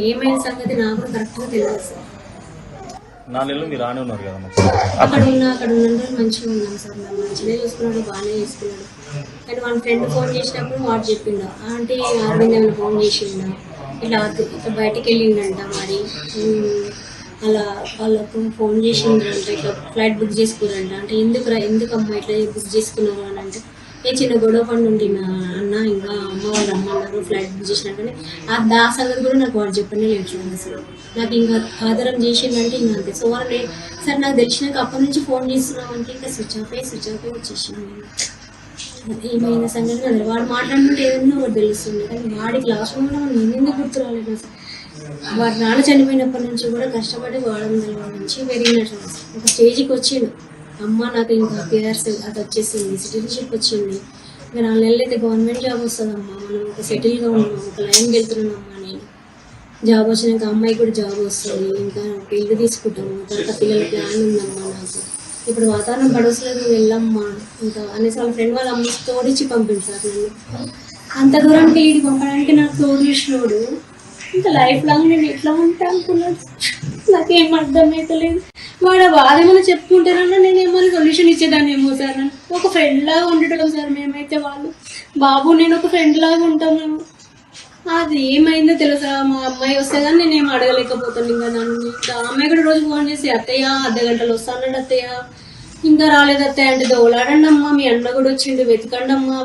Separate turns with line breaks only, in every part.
ఏమైనా సంగతి నాకు కూడా కరెక్ట్గా తెలియదు సార్.
4 నెలలు మీరు రానే ఉన్నారు కదా
అక్కడ ఉన్న రోజులు మంచిగా ఉన్నాం సార్. నన్ను మంచిగా చూసుకున్నాడు, బాగానే చేసుకున్నాడు. కానీ వాళ్ళ ఫ్రెండ్ ఫోన్ చేసినప్పుడు వాడు చెప్పిండు, ఆంటీ అరవింద్ ఏమైనా ఫోన్ చేసిండా, ఇట్లా బయటికి వెళ్ళిండంట మరి, అలా వాళ్ళకు ఫోన్ చేసిండ్రంట, ఇట్లా ఫ్లైట్ బుక్ చేసుకున్నారంట. అంటే ఎందుకమ్మా ఇట్లా బుక్ చేసుకున్నారు అని అంటే, ఏ చిన్న గొడవ పని ఉండినా అన్న, ఇంకా అమ్మ వాళ్ళు రమ్మన్నారు ఫ్లైట్ బుక్ చేసినట్టునే. ఆ సంగతి కూడా నాకు వాడు చెప్పనే లేదు అసలు. నాకు ఇంకా ఆధారం చేసిందంటే ఇంకా అంతే. సో వాళ్ళు సార్ నాకు తెలిసినాక అప్పటి నుంచి ఫోన్ చేస్తున్నామంటే ఇంకా స్విచ్ ఆఫ్ వచ్చేసాను నేను. ఏమైనా సంగతి కదా, వాడు మాట్లాడుతుంటే ఏదన్నా ఒకటి తెలుస్తుంది. కానీ వాడికి లాస్ట్ కూడా నేను ఎందుకు గుర్తు రాలేదు సార్. వాడు నాన్న చనిపోయినప్పటి నుంచి కూడా కష్టపడి వాడడం నుంచి పెరిగినట్టు ఒక స్టేజ్కి వచ్చిండు. అమ్మ నాకు ఇంకా పిఆర్స్ అది వచ్చేసింది, సిటిజన్షిప్ వచ్చింది, ఇంకా 4 నెలలు అయితే గవర్నమెంట్ జాబ్ వస్తుందమ్మా, మనం ఒక సెటిల్గా ఉన్నాం, ఒక లైన్కి వెళ్తున్నానమ్మా. నేను జాబ్ వచ్చినాక అమ్మాయి కూడా జాబ్ వస్తుంది, ఇంకా ఇల్లు తీసుకుంటాము, తర్వాత పిల్లల ప్లాన్ ఉందమ్మా నాకు. ఇప్పుడు వాతావరణం పడవసలేదు, వెళ్ళమ్మా ఇంకా అనేసి వాళ్ళ ఫ్రెండ్ వాళ్ళ అమ్మ తోడిచ్చి పంపించారు నన్ను. అంత దూరానికి ఇది పంపడానికి నాకు తోడు చూసినోడు ఇంకా లైఫ్ లాంగ్ నేను ఎట్లా ఉంటా అనుకున్నాను. నాకేం అర్థమవుతలేదు. వాడు బాధ ఏమైనా చెప్పుకుంటారన్నా నేను ఏమైనా సొల్యూషన్ ఇచ్చేదాన్ని ఏమో సార్. నన్ను ఒక ఫ్రెండ్ లాగా ఉండటం సార్. మేమైతే వాళ్ళు బాబు నేను ఒక ఫ్రెండ్ లాగా ఉంటాం. మేము అది ఏమైందో తెలుసా, మా అమ్మాయి వస్తే కానీ నేనేం అడగలేకపోతాను. ఇంకా నన్ను ఇంకా అమ్మాయి కూడా రోజు ఫోన్ చేసి, అత్తయ్య అర్ధగంటలు వస్తానండి అత్తయ్య, ఇంకా రాలేదు అత్తయ్య అంటే, దోలాడండి అమ్మా, మీ అన్న కూడా వచ్చిండు, వెతకండి అమ్మా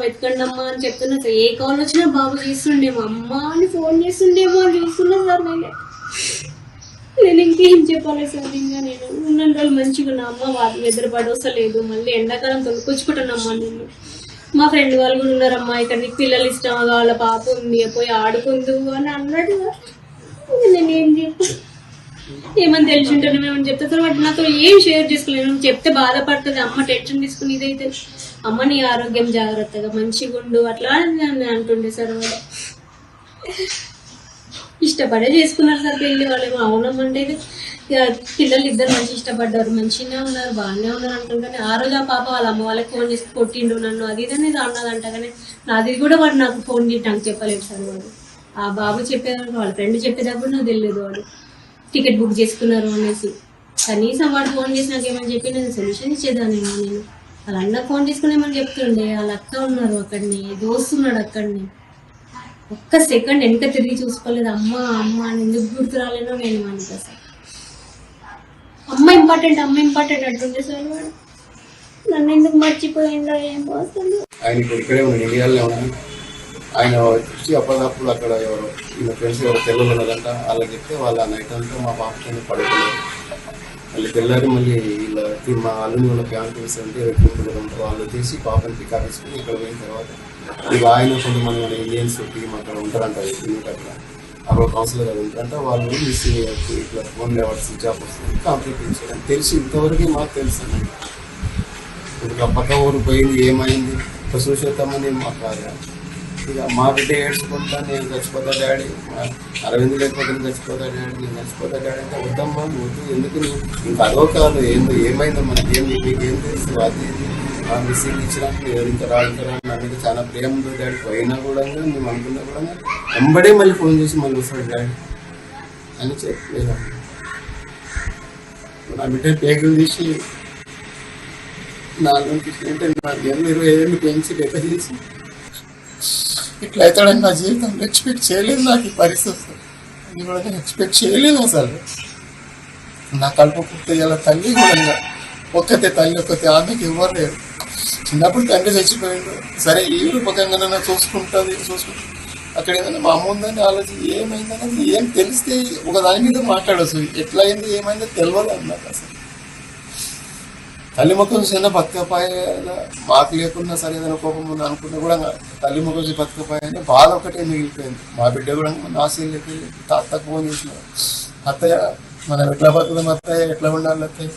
అని చెప్తున్నా సార్. ఏ కాల్ వచ్చినా బాబు చేస్తుండేమో, అమ్మ అని ఫోన్ చేస్తుండేమో అని చూస్తున్నా సార్. నేను ఇంకేం చెప్పాలి సార్. ఇంకా నేను ఉన్న రోజులు మంచిగా ఉన్న అమ్మ వాళ్ళు ఎదురు పడవసలేదు. మళ్ళీ ఎండాకాలం తొలుకొచ్చుకుంటున్నామ్మా నేను. మా ఫ్రెండ్ వాళ్ళు కూడా ఉన్నారమ్మా, ఇక్కడ నీకు పిల్లలు ఇష్టం, వాళ్ళ పాప ఉంది, పోయి ఆడుకుందు అని అన్నాడు. నేనేం చెప్పు, ఏమని తెలిసి ఉంటాను మేమని చెప్తా సార్. వాటి నాతో ఏం షేర్ చేసుకోలేను. చెప్తే బాధపడుతుంది అమ్మ, టెన్షన్ తీసుకుని ఇదైతే అమ్మ నీ ఆరోగ్యం జాగ్రత్తగా మంచిగా ఉండు అట్లా అని అంటుండే సార్. వాడు ఇష్టపడే చేసుకున్నారు సార్ పెళ్ళి. వాళ్ళేమో అవునమ్మంటే పిల్లలు ఇద్దరు మంచి ఇష్టపడ్డారు, మంచిగానే ఉన్నారు, బాగానే ఉన్నారు అంటారు. కానీ ఆ రోజు ఆ పాప వాళ్ళ అమ్మ వాళ్ళకి ఫోన్ చేసి కొట్టిండు నన్ను, అది ఇదని అన్నదంట. కానీ నాది కూడా వాడు నాకు ఫోన్ చేసి నాకు చెప్పలేదు సార్. వాడు ఆ బాబు చెప్పేదానికి వాళ్ళ ఫ్రెండ్ చెప్పేదాకా నాకు తెలియదు వాడు టికెట్ బుక్ చేసుకున్నారు అనేసి. కనీసం వాడు ఫోన్ చేసి నాకు ఏమని చెప్పి నేను సొల్యూషన్ ఇచ్చేదాన్ని. నేను వాళ్ళ అన్న ఫోన్ చేసుకునేమని చెప్తుండే, వాళ్ళ అక్క ఉన్నారు అక్కడిని, దోస్తున్నాడు అక్కడిని. ఒక్క సెకండ్ వెనక తిరిగి చూసుకోలేదు. అమ్మ అని ఎందుకు గుర్తు రాలేనో నేను అనుకో సార్. అమ్మ ఇంపార్టెంట్ అంటుండే సార్. వాడు నన్ను ఎందుకు మర్చిపోయిండో ఏం పోతుంది.
ఆయన ఇక్కడే ఉన్నాడు, ఇండియాలో ఉన్నాడు. ఆయన వచ్చి అప్పటికప్పుడు అక్కడ ఎవరు ఈయన ఫ్రెండ్స్ ఎవరు తెల్లలు ఉన్నదంట, వాళ్ళకి చెప్తే వాళ్ళ నైట్ అంతా మా పాపతో పడుకున్నారు. మళ్ళీ తెల్లారి మళ్ళీ వీళ్ళ మా అల్లుని వాళ్ళ ఫ్యామిలీస్ అంటే ఉంటారు, వాళ్ళు వచ్చేసి పాపని పికప్ చేసుకుని ఇక్కడ పోయిన తర్వాత ఇక ఆయన కొంతమంది మన ఇండియన్స్ టీం అక్కడ ఉంటారంట, అట్లా అక్కడ కౌన్సిలర్ అది ఉంటారంట. వాళ్ళు మిస్ ఇట్లా ఫోన్ లెవెల్ స్విచ్ ఆఫ్ వస్తుంది కంప్లీట్ చేయాలని తెలిసి ఇంతవరకు మాకు తెలుసు అన్నది. ఇప్పుడు పక్క ఊరు పోయింది, ఏమైంది ఇప్పుడు చూసేద్దామని మాకు రాదు. ఇక మా బిడ్డ ఏడ్చుకుంటా, నేను చచ్చిపోతా డాడీ, అరవింద్ లేకపోతే నేను చచ్చిపోతా డాడీ, నేను చచ్చిపోతా డాడీ అంటే వద్దమ్మా వద్దు, ఎందుకు ఇంకా అదో కాదు, ఏమైందో మనకి నీకేం తెలుసు, అది మిస్సింగ్ ఇచ్చినప్పుడు ఇంకా రాడు నా మీద చాలా ప్రేమ ఉంది డాడీ. పోయినా కూడా మేము అనుకున్నా కూడా వెంబడే మళ్ళీ ఫోన్ చేసి మళ్ళీ వస్తాడు డాడీ అని చెప్పలేదు. నా బిడ్డ పేగులు తీసి 4-20 పెంచి డెక్క తీసి ఇట్లా అవుతాడని నా జీవితంలో ఎక్స్పెక్ట్ చేయలేదు. నాకు ఈ పరిస్థితి ఇది కూడా నేను ఎక్స్పెక్ట్ చేయలేదు అసలు. నా కడుపు పుట్టే ఇలా తల్లి కూడా ఒక్కతే తల్లి, ఒక్కతే, ఆమెకి ఎవరు లేరు. చిన్నప్పుడు తండ్రి చచ్చిపోయిండు, సరే ఈ రూపకంగా చూసుకుంటుంది అక్కడ ఏదైనా మా అమ్మ ఉందని ఆలోచన ఏమైందనేది ఏం తెలిస్తే ఒక దాని మీద మాట్లాడవచ్చు. ఎట్లా అయింది ఏమైందో తెలియదు అన్నమాట. అసలు తల్లి ముఖం చిన్న బతకపాయ, మాకు లేకున్నా సరే ఏదైనా కోపం ఉంది అనుకున్నా కూడా తల్లి ముఖం బతకపాయ అని బాధ ఒకటే మిగిలిపోయింది. మా బిడ్డ కూడా నాశీలకి తాతకు ఫోన్ చేసిన, అత్తయ్య మనం ఎట్లా బతుకుదాం అత్తయ్య, ఎట్లా ఉండాలి అత్తయ్య,